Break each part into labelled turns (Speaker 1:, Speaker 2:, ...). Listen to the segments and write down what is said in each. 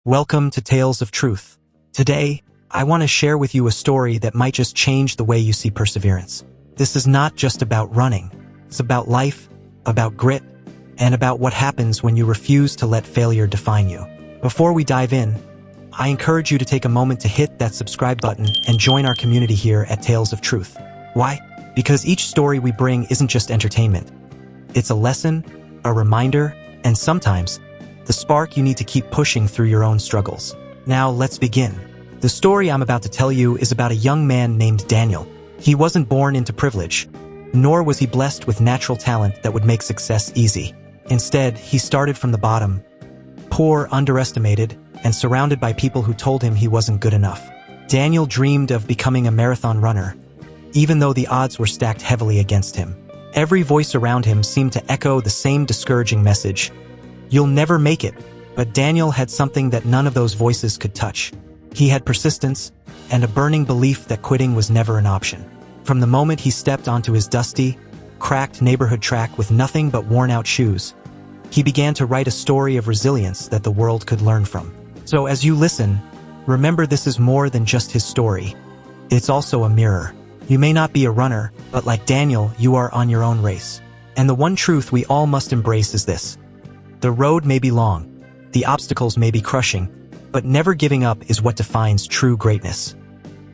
Speaker 1: Welcome to Tales of Truth. Today, I want to share with you a story that might just change the way you see perseverance. This is not just about running. It's about life, about grit, and about what happens when you refuse to let failure define you. Before we dive in, I encourage you to take a moment to hit that subscribe button and join our community here at Tales of Truth. Why? Because each story we bring isn't just entertainment. It's a lesson, a reminder, and sometimes the spark you need to keep pushing through your own struggles. Now, let's begin. The story I'm about to tell you is about a young man named Daniel. He wasn't born into privilege, nor was he blessed with natural talent that would make success easy. Instead, he started from the bottom, poor, underestimated, and surrounded by people who told him he wasn't good enough. Daniel dreamed of becoming a marathon runner, even though the odds were stacked heavily against him. Every voice around him seemed to echo the same discouraging message: "You'll never make it." But Daniel had something that none of those voices could touch. He had persistence and a burning belief that quitting was never an option. From the moment he stepped onto his dusty, cracked neighborhood track with nothing but worn-out shoes, he began to write a story of resilience that the world could learn from. So as you listen, remember this is more than just his story. It's also a mirror. You may not be a runner, but like Daniel, you are on your own race. And the one truth we all must embrace is this: the road may be long, the obstacles may be crushing, but never giving up is what defines true greatness.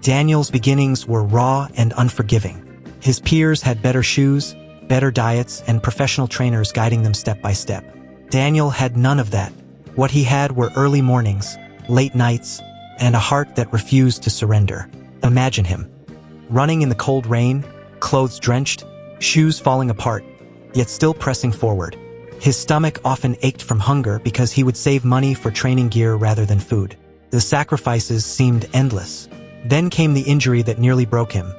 Speaker 1: Daniel's beginnings were raw and unforgiving. His peers had better shoes, better diets, and professional trainers guiding them step by step. Daniel had none of that. What he had were early mornings, late nights, and a heart that refused to surrender. Imagine him, running in the cold rain, clothes drenched, shoes falling apart, yet still pressing forward. His stomach often ached from hunger because he would save money for training gear rather than food. The sacrifices seemed endless. Then came the injury that nearly broke him.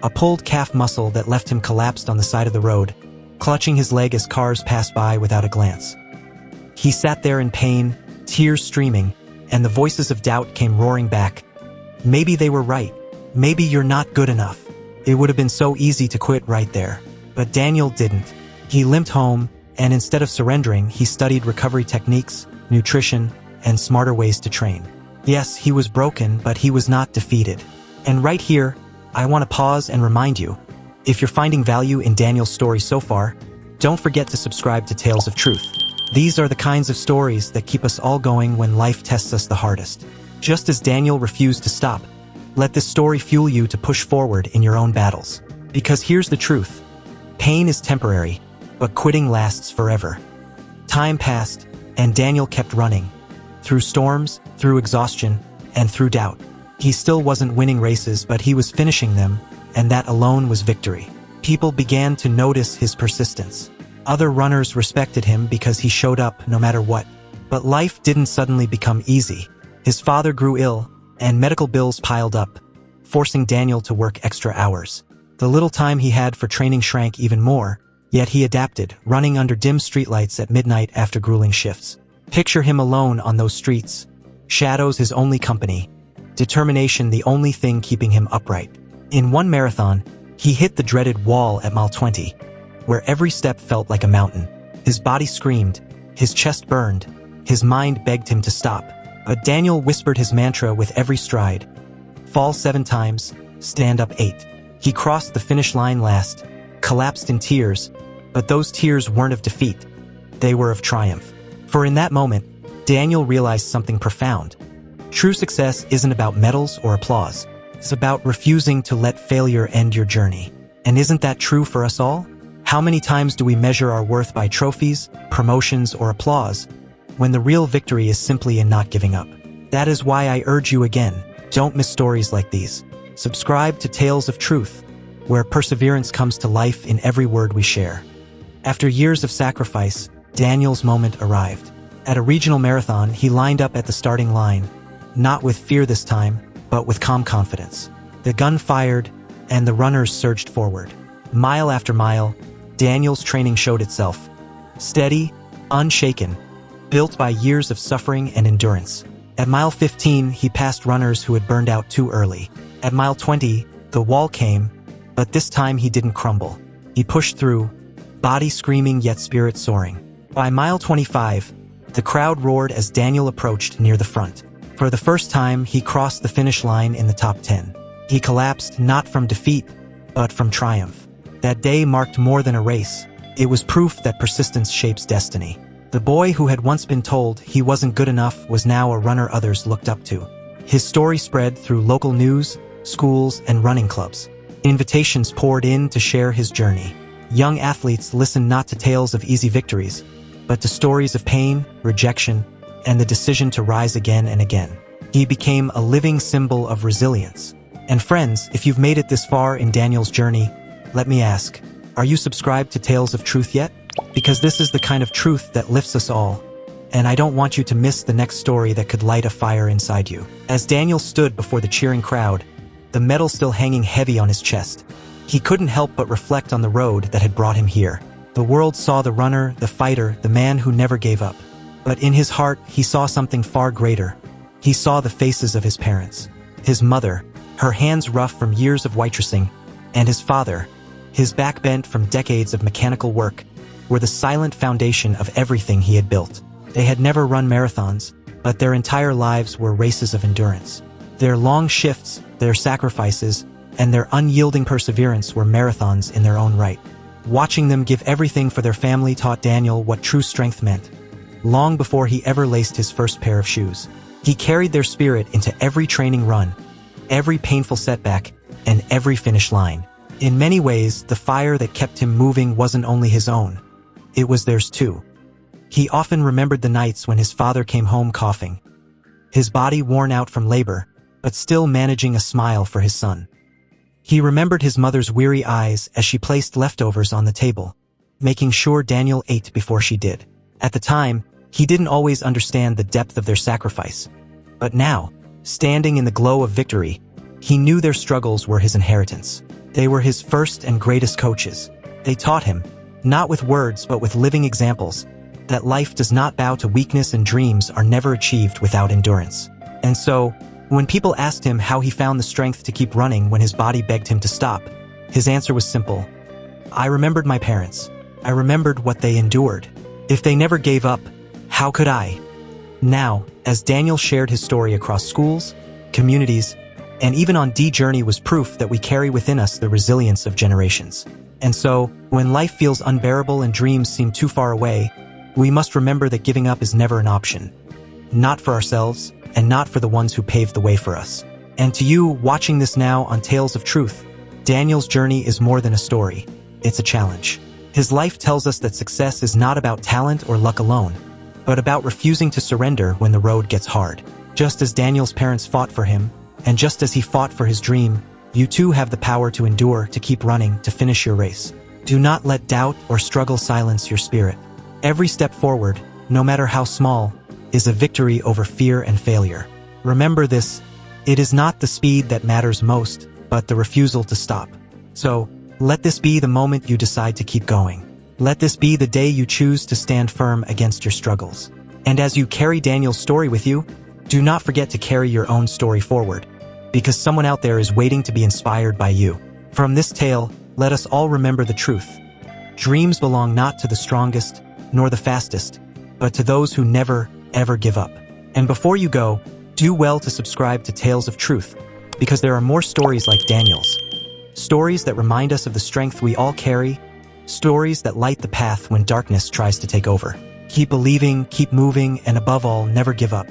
Speaker 1: A pulled calf muscle that left him collapsed on the side of the road, clutching his leg as cars passed by without a glance. He sat there in pain, tears streaming, and the voices of doubt came roaring back. Maybe they were right. Maybe you're not good enough. It would have been so easy to quit right there. But Daniel didn't. He limped home, and instead of surrendering, he studied recovery techniques, nutrition, and smarter ways to train. Yes, he was broken, but he was not defeated. And right here, I want to pause and remind you, if you're finding value in Daniel's story so far, don't forget to subscribe to Tales of Truth. These are the kinds of stories that keep us all going when life tests us the hardest. Just as Daniel refused to stop, let this story fuel you to push forward in your own battles. Because here's the truth: pain is temporary, but quitting lasts forever. Time passed, and Daniel kept running. Through storms, through exhaustion, and through doubt. He still wasn't winning races, but he was finishing them, and that alone was victory. People began to notice his persistence. Other runners respected him because he showed up no matter what. But life didn't suddenly become easy. His father grew ill, and medical bills piled up, forcing Daniel to work extra hours. The little time he had for training shrank even more, yet he adapted, running under dim streetlights at midnight after grueling shifts. Picture him alone on those streets, shadows his only company, determination the only thing keeping him upright. In one marathon, he hit the dreaded wall at mile 20, where every step felt like a mountain. His body screamed, his chest burned, his mind begged him to stop. But Daniel whispered his mantra with every stride: fall 7 times, stand up 8. He crossed the finish line last, collapsed in tears, but those tears weren't of defeat. They were of triumph. For in that moment, Daniel realized something profound. True success isn't about medals or applause. It's about refusing to let failure end your journey. And isn't that true for us all? How many times do we measure our worth by trophies, promotions, or applause, when the real victory is simply in not giving up? That is why I urge you again, don't miss stories like these. Subscribe to Tales of Truth, where perseverance comes to life in every word we share. After years of sacrifice, Daniel's moment arrived. At a regional marathon, he lined up at the starting line, not with fear this time, but with calm confidence. The gun fired, and the runners surged forward. Mile after mile, Daniel's training showed itself. Steady, unshaken, built by years of suffering and endurance. At mile 15, he passed runners who had burned out too early. At mile 20, the wall came, but this time he didn't crumble. He pushed through, body screaming yet spirit soaring. By mile 25, The crowd roared as Daniel approached near the front. For the first time, he crossed the finish line in the top 10. He collapsed not from defeat, but from triumph. That day marked more than a race. It was proof that persistence shapes destiny. The boy who had once been told he wasn't good enough was now a runner others looked up to. His story spread through local news, schools, and running clubs. Invitations poured in to share his journey. Young athletes listened not to tales of easy victories, but to stories of pain, rejection, and the decision to rise again and again. He became a living symbol of resilience. And friends, if you've made it this far in Daniel's journey, let me ask, are you subscribed to Tales of Truth yet? Because this is the kind of truth that lifts us all. And I don't want you to miss the next story that could light a fire inside you. As Daniel stood before the cheering crowd, the medal still hanging heavy on his chest, he couldn't help but reflect on the road that had brought him here. The world saw the runner, the fighter, the man who never gave up. But in his heart, he saw something far greater. He saw the faces of his parents. His mother, her hands rough from years of waitressing, and his father, his back bent from decades of mechanical work, were the silent foundation of everything he had built. They had never run marathons, but their entire lives were races of endurance. Their long shifts, their sacrifices, and their unyielding perseverance were marathons in their own right. Watching them give everything for their family taught Daniel what true strength meant. Long before he ever laced his first pair of shoes, he carried their spirit into every training run, every painful setback, and every finish line. In many ways, the fire that kept him moving wasn't only his own. It was theirs too. He often remembered the nights when his father came home coughing, his body worn out from labor, but still managing a smile for his son. He remembered his mother's weary eyes as she placed leftovers on the table, making sure Daniel ate before she did. At the time, he didn't always understand the depth of their sacrifice. But now, standing in the glow of victory, he knew their struggles were his inheritance. They were his first and greatest coaches. They taught him, not with words but with living examples, that life does not bow to weakness and dreams are never achieved without endurance. And so, when people asked him how he found the strength to keep running when his body begged him to stop, his answer was simple. I remembered my parents. I remembered what they endured. If they never gave up, how could I? Now, as Daniel shared his story across schools, communities, and even on D-Journey was proof that we carry within us the resilience of generations. And so, when life feels unbearable and dreams seem too far away, we must remember that giving up is never an option. Not for ourselves, and not for the ones who paved the way for us. And to you, watching this now on Tales of Truth, Daniel's journey is more than a story. It's a challenge. His life tells us that success is not about talent or luck alone, but about refusing to surrender when the road gets hard. Just as Daniel's parents fought for him, and just as he fought for his dream, you too have the power to endure, to keep running, to finish your race. Do not let doubt or struggle silence your spirit. Every step forward, no matter how small, is a victory over fear and failure. Remember this, it is not the speed that matters most, but the refusal to stop. So, let this be the moment you decide to keep going. Let this be the day you choose to stand firm against your struggles. And as you carry Daniel's story with you, do not forget to carry your own story forward, because someone out there is waiting to be inspired by you. From this tale, let us all remember the truth. Dreams belong not to the strongest, nor the fastest, but to those who never, ever give up. And before you go, do well to subscribe to Tales of Truth, because there are more stories like Daniel's. Stories that remind us of the strength we all carry, stories that light the path when darkness tries to take over. Keep believing, keep moving, and above all, never give up.